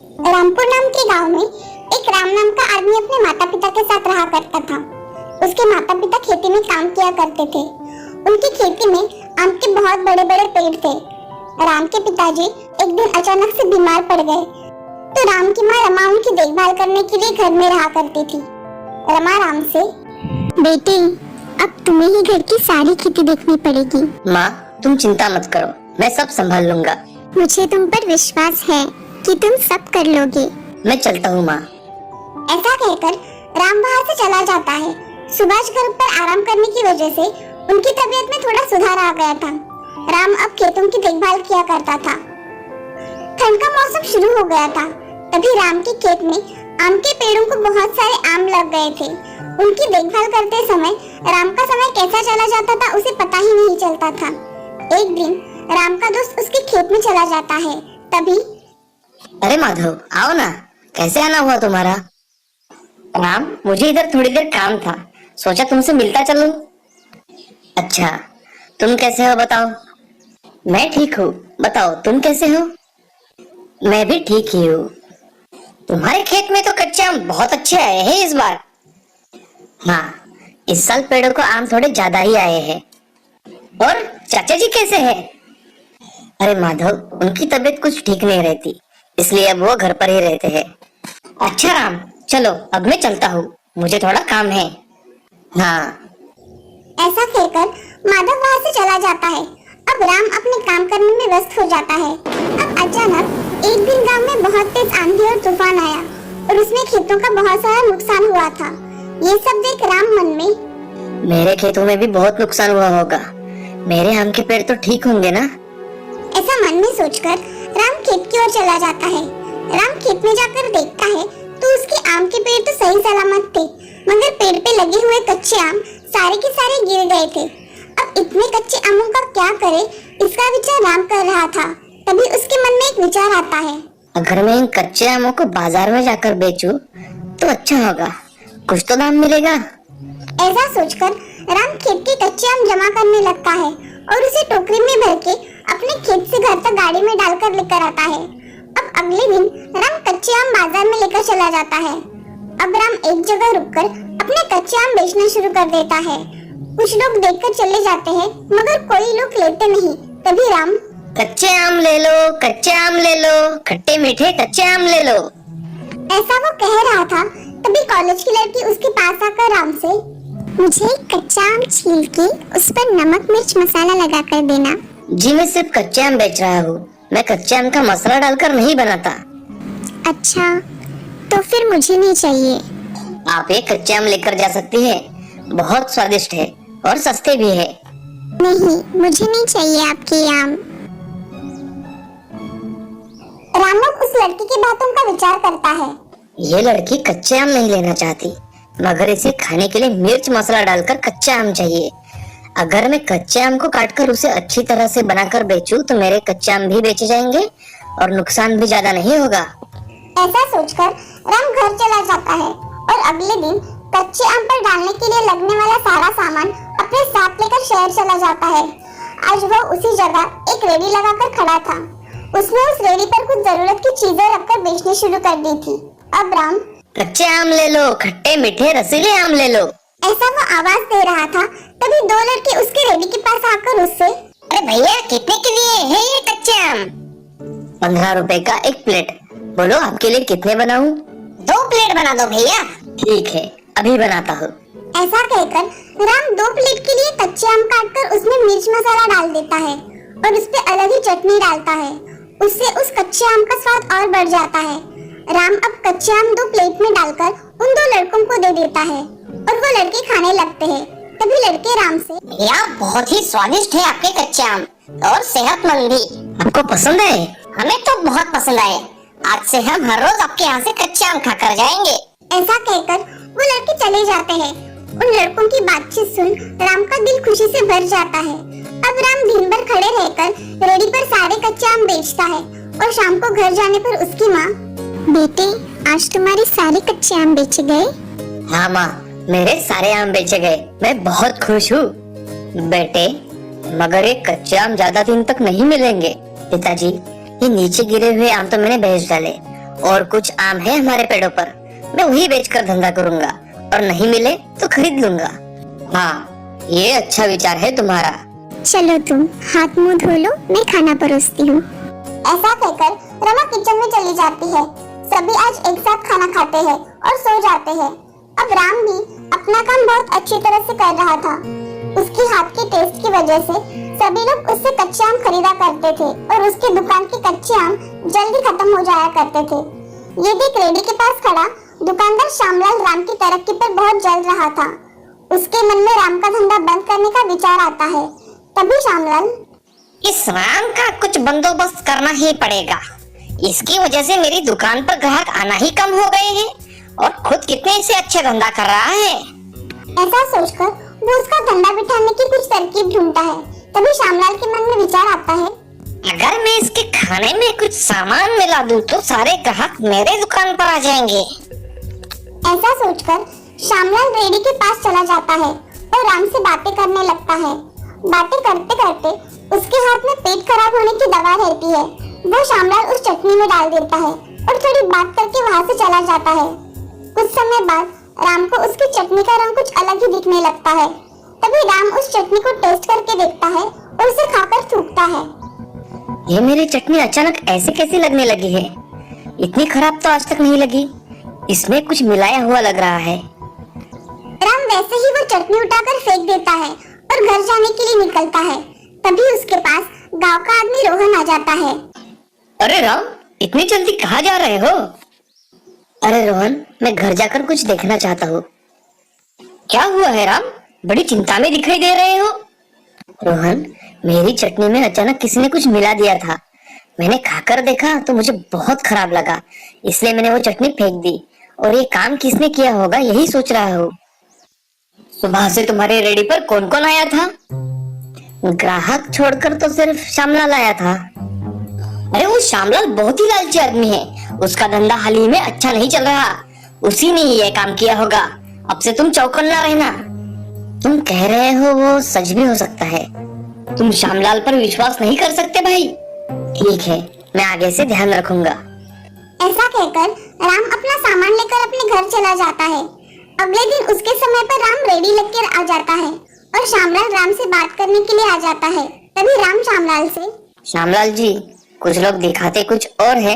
रामपुर नाम के गांव में एक राम नाम का आदमी अपने माता पिता के साथ रहा करता था। उसके माता पिता खेती में काम किया करते थे। उनकी खेती में आम के बहुत बड़े बड़े पेड़ थे। राम के पिताजी एक दिन अचानक से बीमार पड़ गए, तो राम की माँ रमा उनकी देखभाल करने के लिए घर में रहा करती थी। रमा राम से, बेटी अब तुम्हें ही घर की सारी खेती देखनी पड़ेगी। माँ तुम चिंता मत करो, मैं सब संभाल लूंगा। मुझे तुम पर विश्वास है कि तुम सब कर लोगे। मैं चलता हूँ माँ। ऐसा कहकर राम वहाँ से चला जाता है। सुभाष घर पर आराम करने की वजह से उनकी तबीयत में थोड़ा सुधार आ गया था। राम अब खेतों की देखभाल किया करता था। ठंड का मौसम शुरू हो गया था। तभी राम के खेत में आम के पेड़ों को बहुत सारे आम लग गए थे। उनकी देखभाल करते समय राम का समय कैसा चला जाता था उसे पता ही नहीं चलता था। एक दिन राम का दोस्त उसके खेत में चला जाता है। तभी, अरे माधव आओ ना, कैसे आना हुआ तुम्हारा? राम मुझे इधर थोड़ी देर काम था, सोचा तुमसे मिलता चलूं। अच्छा तुम कैसे हो बताओ? मैं ठीक हूँ, बताओ तुम कैसे हो? मैं भी ठीक ही हूँ। तुम्हारे खेत में तो कच्चे आम बहुत अच्छे आए हैं इस बार। हाँ इस साल पेड़ों को आम थोड़े ज्यादा ही आए हैं। और चाचा जी कैसे हैं? अरे माधव उनकी तबीयत कुछ ठीक नहीं रहती, इसलिए अब वो घर पर ही रहते हैं। अच्छा राम चलो अब मैं चलता हूँ, मुझे थोड़ा काम है। हाँ। ऐसा कहकर माधव वहाँ से चला जाता है। अब राम अपने काम करने में व्यस्त हो जाता है। अब अचानक एक दिन गांव में बहुत तेज आंधी और तूफान आया और उसमें खेतों का बहुत सारा नुकसान हुआ था। ये सब देख राम मन में, मेरे खेतों में भी बहुत नुकसान हुआ होगा, मेरे आम के पेड़ तो ठीक होंगे ना? ऐसा मन में सोचकर राम खेत की ओर चला जाता है। राम खेत में जाकर देखता है तो उसके आम के पेड़ तो सही सलामत थे, मगर पेड़ पे लगे हुए कच्चे आम सारे के सारे गिर गए थे। अब इतने कच्चे आमों का क्या करे, इसका विचार राम कर रहा था। तभी उसके मन में एक विचार आता है, अगर मैं इन कच्चे आमों को बाजार में जाकर बेचूं तो अच्छा होगा, कुछ तो दाम मिलेगा। ऐसा सोचकर राम खेत के कच्चे आम जमा करने लगता है और उसे टोकरी में भर के अपने खेत से घर तक गाड़ी में डालकर लेकर आता है। अब अगले दिन राम कच्चे आम बाजार में लेकर चला जाता है। अब राम एक जगह रुककर अपने कच्चे आम बेचना शुरू कर देता है। कुछ लोग देखकर चले जाते हैं, मगर कोई लोग लेते नहीं। तभी राम, कच्चे आम ले लो, कच्चे आम ले लो, खट्टे मीठे कच्चे आम ले लो, ऐसा वो कह रहा था। तभी कॉलेज की लड़की उसके पास आकर राम से, मुझे एक कच्चा आम छील के उस पर नमक मिर्च मसाला लगा कर देना। जी मैं सिर्फ कच्चे आम बेच रहा हूँ, मैं कच्चे आम का मसाला डालकर नहीं बनाता। अच्छा तो फिर मुझे नहीं चाहिए। आप ये कच्चे आम लेकर जा सकती हैं, बहुत स्वादिष्ट है और सस्ते भी है। नहीं मुझे नहीं चाहिए आपके आम। रामू उस लड़की की बातों का विचार करता है। ये लड़की कच्चे आम नहीं लेना चाहती, मगर इसे खाने के लिए मिर्च मसाला डालकर कच्चे आम चाहिए। अगर मैं कच्चे आम को काटकर उसे अच्छी तरह से बनाकर बेचूं तो मेरे कच्चे आम भी बेचे जाएंगे और नुकसान भी ज्यादा नहीं होगा। ऐसा सोचकर राम घर चला जाता है और अगले दिन कच्चे आम पर डालने के लिए लगने वाला सारा सामान अपने साथ लेकर शहर चला जाता है। आज वह उसी जगह एक रेडी लगाकर खड़ा था। उसने उस रेडी पर कुछ जरूरत की चीजें रखकर बेचनी शुरू कर दी थी। अब राम, कच्चे आम ले लो, खट्टे मीठे रसीले आम ले लो, ऐसा वो आवाज दे रहा था। तभी दो लड़के उसके रेडी के पास आकर उससे, अरे भैया कितने के लिए है ये कच्चे आम? 15 रुपए का एक प्लेट, बोलो आपके लिए कितने बनाऊं? 2 प्लेट बना दो भैया। ठीक है अभी बनाता हूँ। ऐसा कहकर राम 2 प्लेट के लिए कच्चे आम काटकर उसमें मिर्च मसाला डाल देता है और उस पे अलग ही चटनी डालता है। उससे उस कच्चे आम का स्वाद और बढ़ जाता है। राम अब कच्चे आम 2 प्लेट में डालकर उन 2 लड़कों को दे देता है और वो लड़के खाने लगते हैं। तभी लड़के राम से, भैया बहुत ही स्वादिष्ट है आपके कच्चे आम और सेहतमंद भी, आपको पसंद है? हमें तो बहुत पसंद आए, आज से हम हर रोज आपके यहाँ से कच्चे आम खाकर जाएंगे। ऐसा कहकर वो लड़के चले जाते हैं। उन लड़कों की बातचीत सुन राम का दिल खुशी से भर जाता है। अब राम दिन भर खड़े रहकर रेडी पर सारे कच्चे आम बेचता है और शाम को घर जाने पर उसकी माँ, बेटे आज तुम्हारे सारे कच्चे आम बेचे गए? हाँ माँ मेरे सारे आम बेचे गए, मैं बहुत खुश हूँ। बेटे मगर ये कच्चे आम ज्यादा दिन तक नहीं मिलेंगे। पिताजी ये नीचे गिरे हुए आम तो मैंने बेच डाले और कुछ आम है हमारे पेड़ों पर, मैं वही बेचकर धंधा करूंगा और नहीं मिले तो खरीद लूंगा। हाँ, ये अच्छा विचार है तुम्हारा। चलो तुम हाथ मुंह धो लो, मैं खाना परोसती हूँ। ऐसा कहकर रमा किचन में चली जाती है। सभी आज एक साथ खाना खाते हैं और सो जाते हैं। अब राम भी अपना काम बहुत अच्छी तरह से कर रहा था। उसके हाथ के टेस्ट की वजह से सभी लोग उससे कच्चे आम खरीदा करते थे और उसकी दुकान के कच्चे आम जल्दी खत्म हो जाया करते थे। ये देख रेडी के पास खड़ा दुकानदार श्यामलाल राम की तरक्की पर बहुत जल रहा था। उसके मन में राम का धंधा बंद करने का विचार आता है। तभी श्यामलाल, इस राम का कुछ बंदोबस्त करना ही पड़ेगा। इसकी वजह से मेरी दुकान पर ग्राहक आना ही कम हो गए हैं और खुद कितने से अच्छे धंधा कर रहा है। ऐसा सोचकर वो उसका धंधा बिठाने की कुछ तरकीब ढूंढता है। तभी श्यामलाल के मन में विचार आता है, अगर मैं इसके खाने में कुछ सामान मिला दूं तो सारे ग्राहक मेरे दुकान पर आ जाएंगे। ऐसा सोचकर श्यामलाल रेडी के पास चला जाता है और राम से बातें करने लगता है। बातें करते करते उसके हाथ में पेट खराब होने की दवा रहती है। वो श्यामलाल उस चटनी में डाल देता है और थोड़ी बात करके वहाँ से चला जाता है। कुछ समय बाद राम को उसकी चटनी का रंग कुछ अलग ही दिखने लगता है। तभी राम उस चटनी को टेस्ट करके देखता है और उसे खाकर थूकता है। ये मेरी चटनी अचानक ऐसे कैसे लगने लगी है? इतनी खराब तो आज तक नहीं लगी। इसमें कुछ मिलाया हुआ लग रहा है। राम वैसे ही वो चटनी उठाकर फेंक देता है और घर जाने के लिए निकलता है। तभी उसके पास गांव का आदमी रोहन आ जाता है। अरे राम, इतनी जल्दी कहाँ जा रहे हो? अरे रोहन, मैं घर जाकर कुछ देखना चाहता हूँ। क्या हुआ है राम? बड़ी चिंता में दिखाई दे रहे हो। रोहन, मेरी चटनी में अचानक किसी ने कुछ मिला दिया था। मैंने खाकर देखा तो मुझे बहुत खराब लगा, इसलिए मैंने वो चटनी फेंक दी। और ये काम किसने किया होगा यही सोच रहा हूँ। सुबह से तुम्हारे रेडी पर कौन कौन आया था? ग्राहक छोड़कर तो सिर्फ श्यामलाल आया था। अरे वो श्यामलाल बहुत ही लालची आदमी है। उसका धंधा हाल ही में अच्छा नहीं चल रहा। उसी ने ही यह काम किया होगा। अब से तुम चौकन्ना रहना। तुम कह रहे हो वो सच भी हो सकता है। तुम श्यामलाल पर विश्वास नहीं कर सकते भाई। ठीक है, मैं आगे से ध्यान रखूंगा। ऐसा कहकर राम अपना सामान लेकर अपने घर चला जाता है। अगले दिन उसके समय पर राम रेडी लेकर आ जाता है और श्यामलाल राम से बात करने के लिए आ जाता है। तभी राम श्यामलाल से, श्यामलाल जी, कुछ लोग दिखाते कुछ और है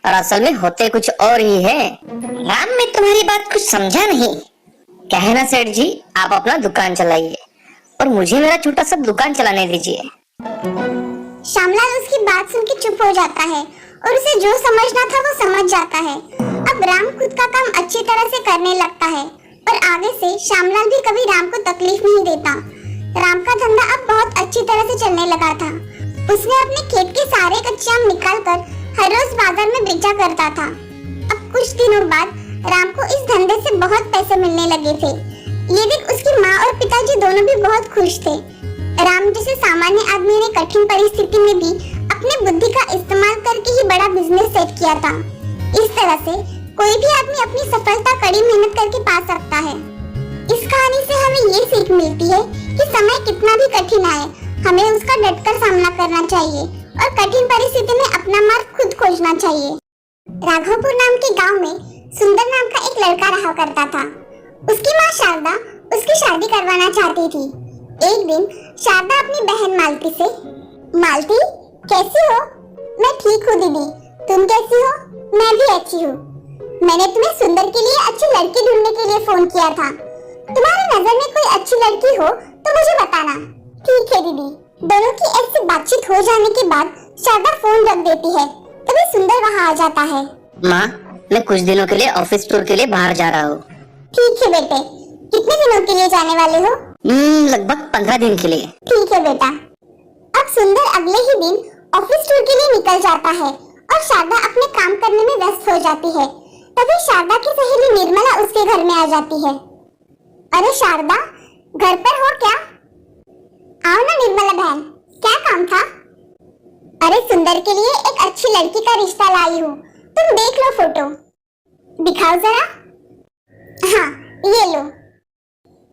और असल में होते कुछ और ही है। राम, मैं तुम्हारी बात कुछ समझा नहीं। क्या है ना सेठ जी, आप अपना दुकान चलाइए और मुझे मेरा छोटा सा दुकान चलाने दीजिए। श्यामलाल उसकी बात सुन के चुप हो जाता है और उसे जो समझना था वो समझ जाता है। अब राम खुद का काम अच्छी तरह से करने लगता है और आगे से श्यामलाल भी कभी राम को तकलीफ नहीं देता। राम का धंधा अब बहुत अच्छी तरह से चलने लगा था। उसने अपने खेत के सारे कच्चे आम निकालकर हर रोज बाजार में बेचा करता था। अब कुछ दिनों बाद राम को इस धंधे से बहुत पैसे मिलने लगे थे। ये देख उसकी माँ और पिताजी दोनों भी बहुत खुश थे। राम जैसे सामान्य आदमी ने कठिन परिस्थिति में भी अपने बुद्धि का इस्तेमाल करके ही बड़ा बिजनेस सेट किया था। इस तरह से कोई भी आदमी अपनी सफलता कड़ी मेहनत करके पा सकता है। इस कहानी से हमें ये सीख मिलती है कि समय कितना भी कठिन आए, हमें उसका डटकर सामना करना चाहिए और कठिन परिस्थिति में अपना मार्ग खुद खोजना चाहिए। राघवपुर नाम के गांव में सुंदर नाम का एक लड़का रहा करता था। उसकी माँ शारदा उसकी शादी करवाना चाहती थी। एक दिन शारदा अपनी बहन मालती से, मालती कैसी हो? मैं ठीक हूँ दीदी, तुम कैसी हो? मैं भी अच्छी हूँ। मैंने तुम्हें सुंदर के लिए अच्छी लड़की ढूंढने के लिए फोन किया था। तुम्हारी नजर में कोई अच्छी लड़की हो तो मुझे बताना। ठीक है दीदी। दोनों की ऐसी बातचीत हो जाने के बाद शारदा फोन रख देती है। तभी सुंदर वहाँ आ जाता है। माँ, मैं कुछ दिनों के लिए ऑफिस टूर के लिए बाहर जा रहा हूँ। ठीक है बेटे, कितने दिनों के लिए जाने वाले हो? लगभग 15 दिन के लिए। ठीक है बेटा। अब सुंदर अगले ही दिन ऑफिस टूर के लिए निकल जाता है और शारदा अपने काम करने में व्यस्त हो जाती है। तभी शारदा की सहेली निर्मला उसके घर में आ जाती है। अरे शारदा, घर पर हो क्या? आओ ना निर्मला बहन, क्या काम था? अरे सुंदर के लिए एक अच्छी लड़की का रिश्ता लाई हूँ, तुम देख लो फोटो। दिखाओ जरा। हाँ, ये लो।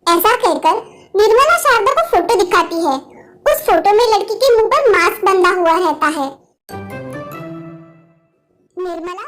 ऐसा कहकर निर्मला शारदा को फोटो दिखाती है। उस फोटो में लड़की के मुंह पर मास्क बंधा हुआ रहता है। निर्मला